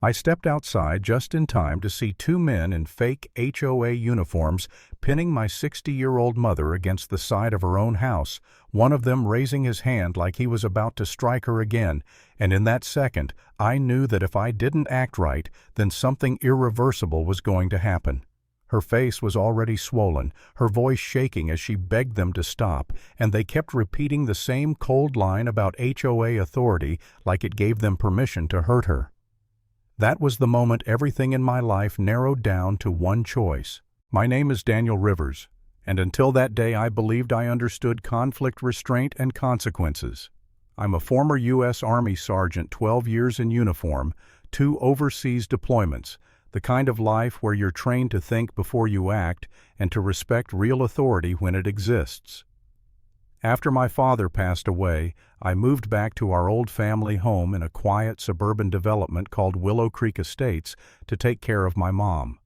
I stepped outside just in time to see two men in fake HOA uniforms pinning my 60-year-old mother against the side of her own house, one of them raising his hand like he was about to strike her again, and in that second, I knew that if I didn't act right, then something irreversible was going to happen. Her face was already swollen, her voice shaking as she begged them to stop, and they kept repeating the same cold line about HOA authority like it gave them permission to hurt her. That was the moment everything in my life narrowed down to one choice. My name is Daniel Rivers, and until that day I believed I understood conflict restraint and consequences. I'm a former U.S. Army sergeant, 12 years in uniform, 2 overseas deployments, the kind of life where you're trained to think before you act and to respect real authority when it exists. After my father passed away, I moved back to our old family home in a quiet suburban development called Willow Creek Estates to take care of my mom.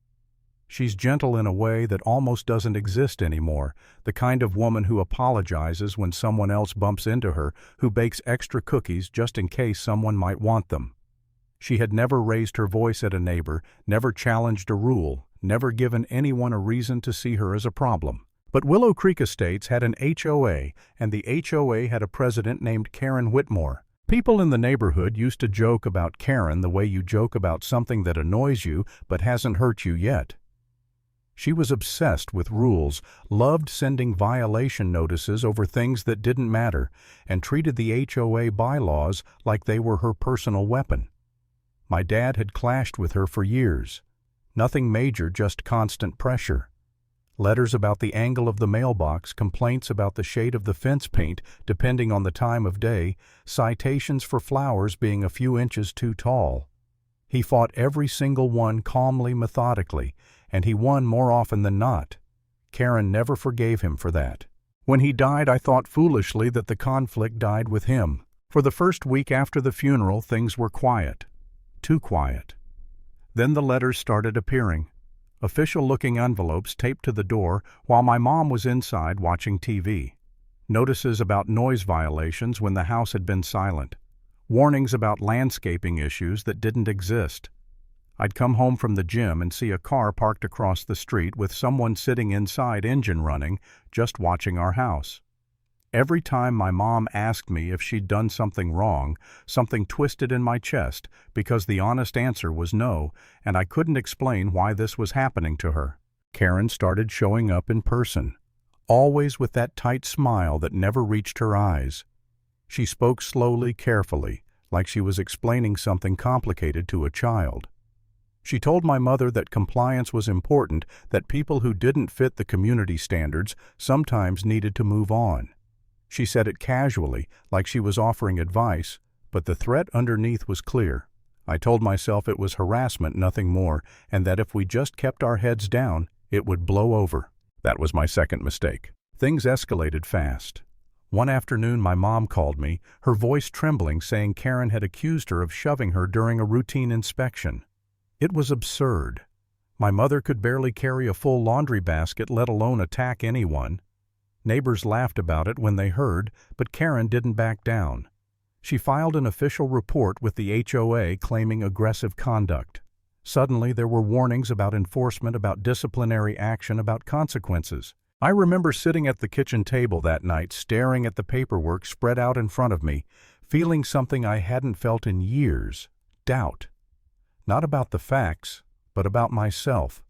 She's gentle in a way that almost doesn't exist anymore, the kind of woman who apologizes when someone else bumps into her, who bakes extra cookies just in case someone might want them. She had never raised her voice at a neighbor, never challenged a rule, never given anyone a reason to see her as a problem. But Willow Creek Estates had an HOA, and the HOA had a president named Karen Whitmore. People in the neighborhood used to joke about Karen the way you joke about something that annoys you but hasn't hurt you yet. She was obsessed with rules, loved sending violation notices over things that didn't matter, and treated the HOA bylaws like they were her personal weapon. My dad had clashed with her for years. Nothing major, just constant pressure. Letters about the angle of the mailbox, complaints about the shade of the fence paint depending on the time of day, citations for flowers being a few inches too tall. He fought every single one calmly, methodically, and he won more often than not. Karen never forgave him for that. When he died, I thought foolishly that the conflict died with him. For the first week after the funeral, things were quiet. Too quiet. Then the letters started appearing. Official-looking envelopes taped to the door while my mom was inside watching TV. Notices about noise violations when the house had been silent. Warnings about landscaping issues that didn't exist. I'd come home from the gym and see a car parked across the street with someone sitting inside, engine running, just watching our house. Every time my mom asked me if she'd done something wrong, something twisted in my chest because the honest answer was no, and I couldn't explain why this was happening to her. Karen started showing up in person, always with that tight smile that never reached her eyes. She spoke slowly, carefully, like she was explaining something complicated to a child. She told my mother that compliance was important, that people who didn't fit the community standards sometimes needed to move on. She said it casually, like she was offering advice, but the threat underneath was clear. I told myself it was harassment, nothing more, and that if we just kept our heads down, it would blow over. That was my second mistake. Things escalated fast. One afternoon, my mom called me, her voice trembling, saying Karen had accused her of shoving her during a routine inspection. It was absurd. My mother could barely carry a full laundry basket, let alone attack anyone. Neighbors laughed about it when they heard, but Karen didn't back down. She filed an official report with the HOA claiming aggressive conduct. Suddenly, there were warnings about enforcement, about disciplinary action, about consequences. I remember sitting at the kitchen table that night, staring at the paperwork spread out in front of me, feeling something I hadn't felt in years: doubt. Not about the facts, but about myself.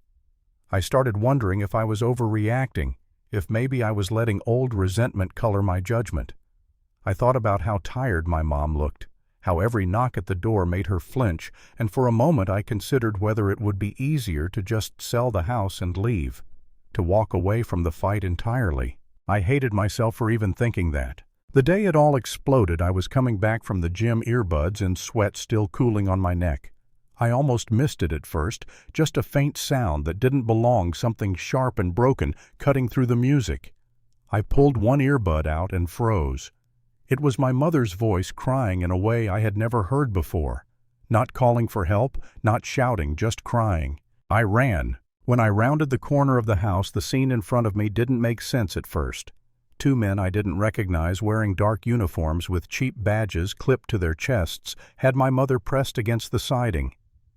I started wondering if I was overreacting, if maybe I was letting old resentment color my judgment. I thought about how tired my mom looked, how every knock at the door made her flinch, and for a moment I considered whether it would be easier to just sell the house and leave, to walk away from the fight entirely. I hated myself for even thinking that. The day it all exploded, I was coming back from the gym, earbuds and sweat still cooling on my neck. I almost missed it at first, just a faint sound that didn't belong, something sharp and broken, cutting through the music. I pulled one earbud out and froze. It was my mother's voice crying in a way I had never heard before. Not calling for help, not shouting, just crying. I ran. When I rounded the corner of the house, the scene in front of me didn't make sense at first. Two men I didn't recognize, wearing dark uniforms with cheap badges clipped to their chests, had my mother pressed against the siding.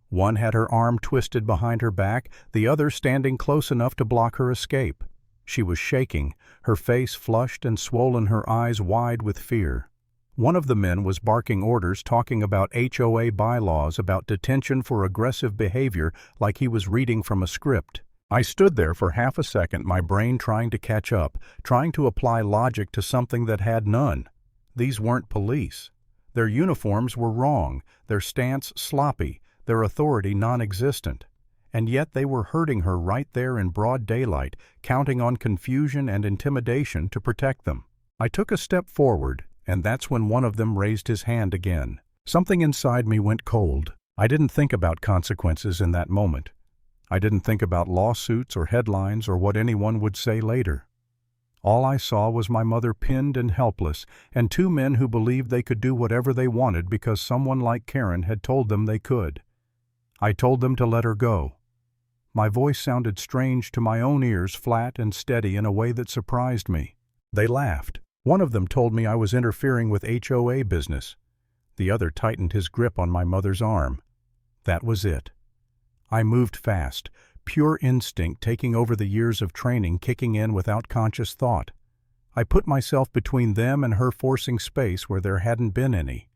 One had her arm twisted behind her back, the other standing close enough to block her escape. She was shaking, her face flushed and swollen, her eyes wide with fear. One of the men was barking orders, talking about HOA bylaws, about detention for aggressive behavior, like he was reading from a script. I stood there for half a second, my brain trying to catch up, trying to apply logic to something that had none. These weren't police. Their uniforms were wrong, their stance sloppy, their authority non-existent. And yet they were hurting her right there in broad daylight, counting on confusion and intimidation to protect them. I took a step forward, and that's when one of them raised his hand again. Something inside me went cold. I didn't think about consequences in that moment. I didn't think about lawsuits or headlines or what anyone would say later. All I saw was my mother pinned and helpless, and two men who believed they could do whatever they wanted because someone like Karen had told them they could. I told them to let her go. My voice sounded strange to my own ears, flat and steady in a way that surprised me. They laughed. One of them told me I was interfering with HOA business. The other tightened his grip on my mother's arm. That was it. I moved fast, pure instinct taking over the years of training kicking in without conscious thought. I put myself between them and her, forcing space where there hadn't been any.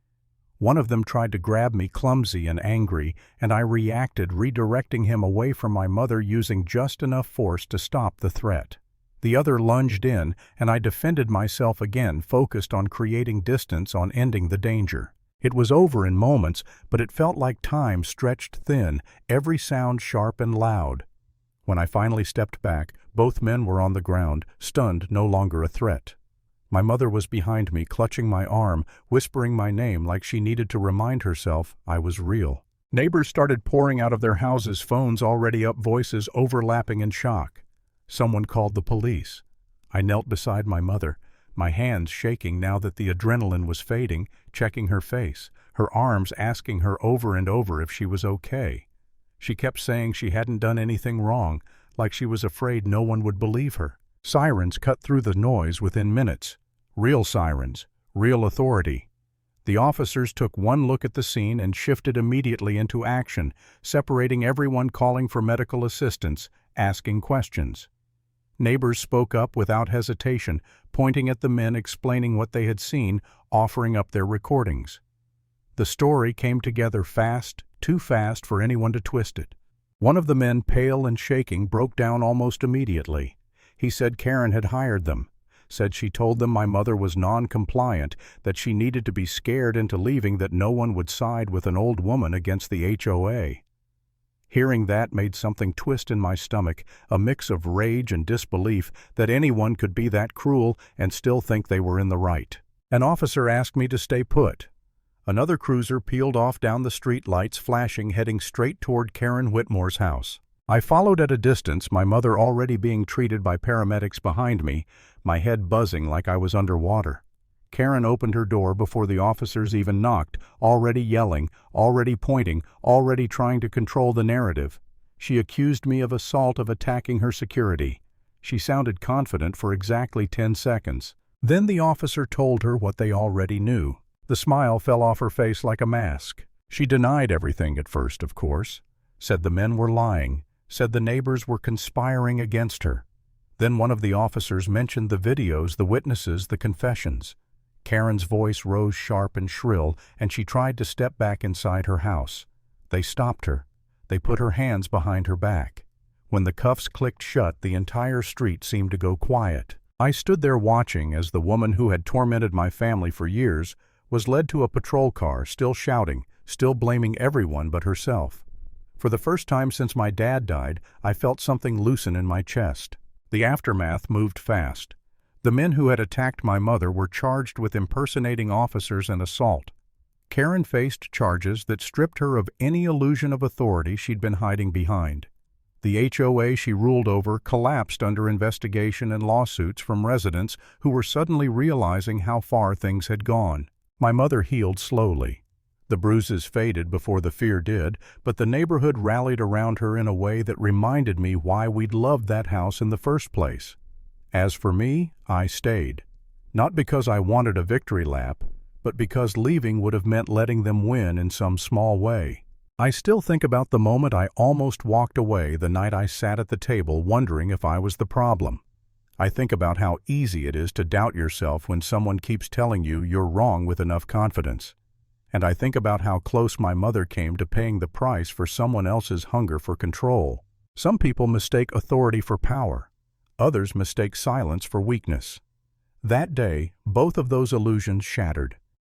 One of them tried to grab me, clumsy and angry, and I reacted, redirecting him away from my mother using just enough force to stop the threat. The other lunged in, and I defended myself again, focused on creating distance, on ending the danger. It was over in moments, but it felt like time stretched thin, every sound sharp and loud. When I finally stepped back, both men were on the ground, stunned, no longer a threat. My mother was behind me, clutching my arm, whispering my name like she needed to remind herself I was real. Neighbors started pouring out of their houses, phones already up, voices overlapping in shock. Someone called the police. I knelt beside my mother, my hands shaking now that the adrenaline was fading, checking her face, her arms asking her over and over if she was okay. She kept saying she hadn't done anything wrong, like she was afraid no one would believe her. Sirens cut through the noise within minutes. Real sirens, real authority. The officers took one look at the scene and shifted immediately into action, separating everyone, calling for medical assistance, asking questions. Neighbors spoke up without hesitation, pointing at the men, explaining what they had seen, offering up their recordings. The story came together fast, too fast for anyone to twist it. One of the men, pale and shaking, broke down almost immediately. He said Karen had hired them, said she told them my mother was non-compliant, that she needed to be scared into leaving, that no one would side with an old woman against the HOA. Hearing that made something twist in my stomach, a mix of rage and disbelief that anyone could be that cruel and still think they were in the right. An officer asked me to stay put. Another cruiser peeled off down the street, lights flashing, heading straight toward Karen Whitmore's house. I followed at a distance, my mother already being treated by paramedics behind me, my head buzzing like I was underwater. Karen opened her door before the officers even knocked, already yelling, already pointing, already trying to control the narrative. She accused me of assault, of attacking her security. She sounded confident for exactly 10 seconds. Then the officer told her what they already knew. The smile fell off her face like a mask. She denied everything at first, of course. Said the men were lying. Said the neighbors were conspiring against her. Then one of the officers mentioned the videos, the witnesses, the confessions. Karen's voice rose sharp and shrill, and she tried to step back inside her house. They stopped her. They put her hands behind her back. When the cuffs clicked shut, the entire street seemed to go quiet. I stood there watching as the woman who had tormented my family for years was led to a patrol car, still shouting, still blaming everyone but herself. For the first time since my dad died, I felt something loosen in my chest. The aftermath moved fast. The men who had attacked my mother were charged with impersonating officers and assault. Karen faced charges that stripped her of any illusion of authority she'd been hiding behind. The HOA she ruled over collapsed under investigation and lawsuits from residents who were suddenly realizing how far things had gone. My mother healed slowly. The bruises faded before the fear did, but the neighborhood rallied around her in a way that reminded me why we'd loved that house in the first place. As for me, I stayed. Not because I wanted a victory lap, but because leaving would have meant letting them win in some small way. I still think about the moment I almost walked away the night I sat at the table wondering if I was the problem. I think about how easy it is to doubt yourself when someone keeps telling you you're wrong with enough confidence. And I think about how close my mother came to paying the price for someone else's hunger for control. Some people mistake authority for power. Others mistake silence for weakness. That day, both of those illusions shattered.